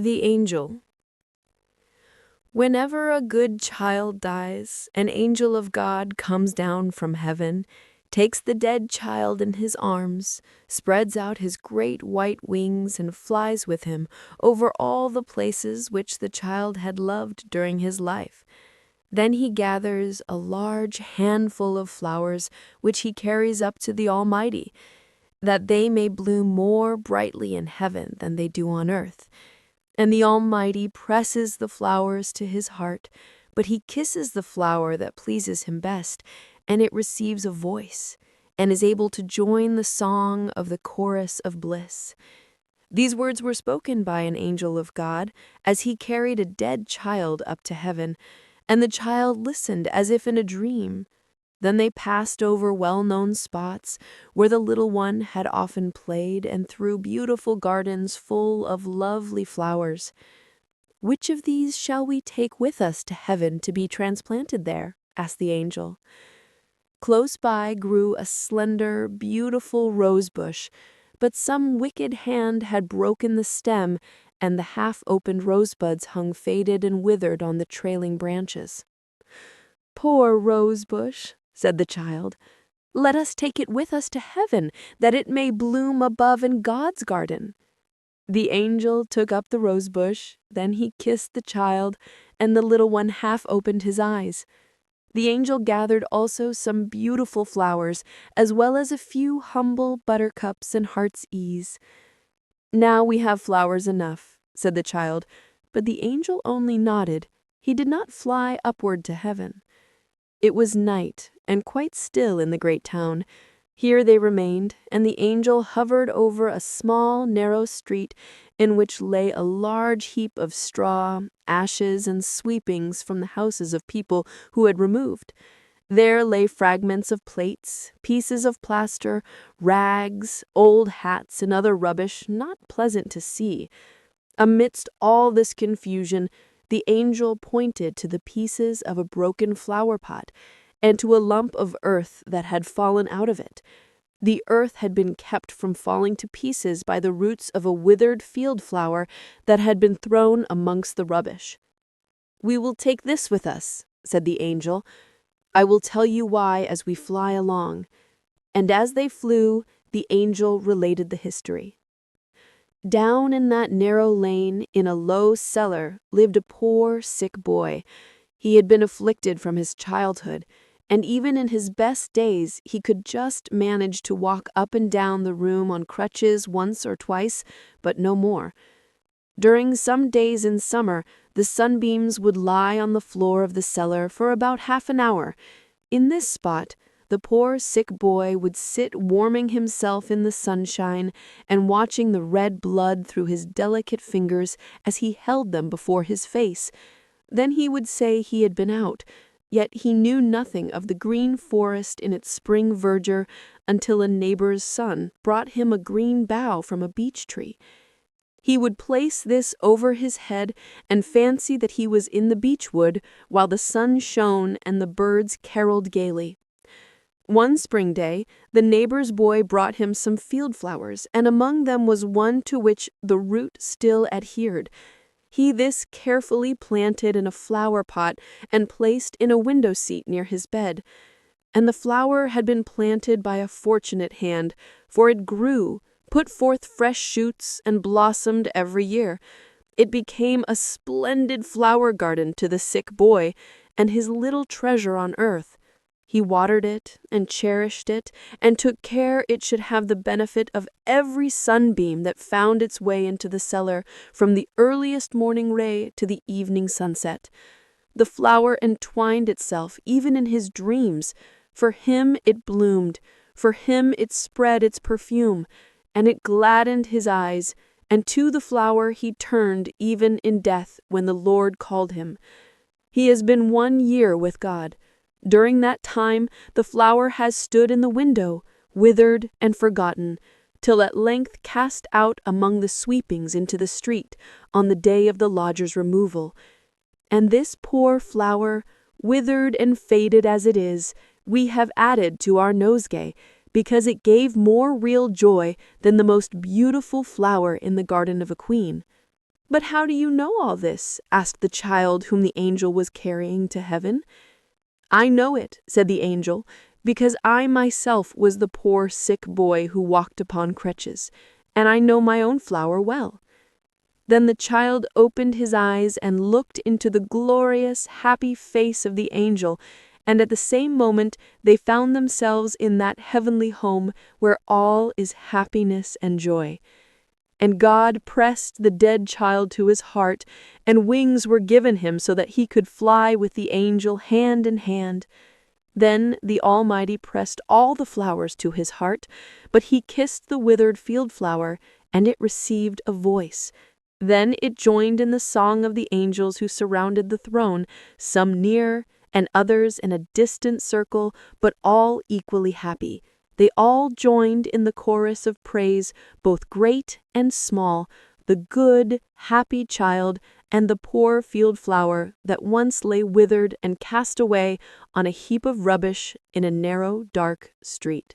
The angel. Whenever a good child dies, an angel of God comes down from heaven, takes the dead child in his arms, spreads out his great white wings, and flies with him over all the places which the child had loved during his life. Then he gathers a large handful of flowers, which he carries up to the Almighty, that they may bloom more brightly in heaven than they do on earth. And the Almighty presses the flowers to his heart, but he kisses the flower that pleases him best, and it receives a voice, and is able to join the song of the chorus of bliss. These words were spoken by an angel of God as he carried a dead child up to heaven, and the child listened as if in a dream. Then they passed over well-known spots where the little one had often played and through beautiful gardens full of lovely flowers. "Which of these shall we take with us to heaven to be transplanted there?" asked the angel. Close by grew a slender, beautiful rose bush, but some wicked hand had broken the stem, and the half-opened rosebuds hung faded and withered on the trailing branches. "Poor rose bush," said the child. "Let us take it with us to heaven, that it may bloom above in God's garden." The angel took up the rosebush, then he kissed the child, and the little one half opened his eyes. The angel gathered also some beautiful flowers, as well as a few humble buttercups and heart's ease. "Now we have flowers enough," said the child, but the angel only nodded. He did not fly upward to heaven. It was night, and quite still in the great town. Here they remained, and the angel hovered over a small, narrow street in which lay a large heap of straw, ashes, and sweepings from the houses of people who had removed. There lay fragments of plates, pieces of plaster, rags, old hats, and other rubbish not pleasant to see. Amidst all this confusion, the angel pointed to the pieces of a broken flower pot and to a lump of earth that had fallen out of it. The earth had been kept from falling to pieces by the roots of a withered field flower that had been thrown amongst the rubbish. "We will take this with us," said the angel. "I will tell you why as we fly along." And as they flew, the angel related the history. Down in that narrow lane, in a low cellar, lived a poor, sick boy. He had been afflicted from his childhood, and even in his best days he could just manage to walk up and down the room on crutches once or twice, but no more. During some days in summer, the sunbeams would lie on the floor of the cellar for about half an hour. In this spot, the poor sick boy would sit warming himself in the sunshine and watching the red blood through his delicate fingers as he held them before his face. Then he would say he had been out, yet he knew nothing of the green forest in its spring verdure until a neighbor's son brought him a green bough from a beech tree. He would place this over his head and fancy that he was in the beech wood while the sun shone and the birds caroled gaily. One spring day, the neighbor's boy brought him some field flowers, and among them was one to which the root still adhered. He this carefully planted in a flower pot and placed in a window seat near his bed. And the flower had been planted by a fortunate hand, for it grew, put forth fresh shoots, and blossomed every year. It became a splendid flower garden to the sick boy, and his little treasure on earth. He watered it and cherished it and took care it should have the benefit of every sunbeam that found its way into the cellar from the earliest morning ray to the evening sunset. The flower entwined itself even in his dreams. For him it bloomed, for him it spread its perfume, and it gladdened his eyes, and to the flower he turned even in death when the Lord called him. He has been 1 year with God. During that time, the flower has stood in the window, withered and forgotten, till at length cast out among the sweepings into the street on the day of the lodger's removal. And this poor flower, withered and faded as it is, we have added to our nosegay, because it gave more real joy than the most beautiful flower in the garden of a queen. "But how do you know all this?" asked the child whom the angel was carrying to heaven. "I know it," said the angel, "because I myself was the poor sick boy who walked upon crutches, and I know my own flower well." Then the child opened his eyes and looked into the glorious, happy face of the angel, and at the same moment they found themselves in that heavenly home where all is happiness and joy. And God pressed the dead child to his heart, and wings were given him so that he could fly with the angel hand in hand. Then the Almighty pressed all the flowers to his heart, but he kissed the withered field flower, and it received a voice. Then it joined in the song of the angels who surrounded the throne, some near and others in a distant circle, but all equally happy. They all joined in the chorus of praise, both great and small, the good, happy child and the poor field flower that once lay withered and cast away on a heap of rubbish in a narrow, dark street.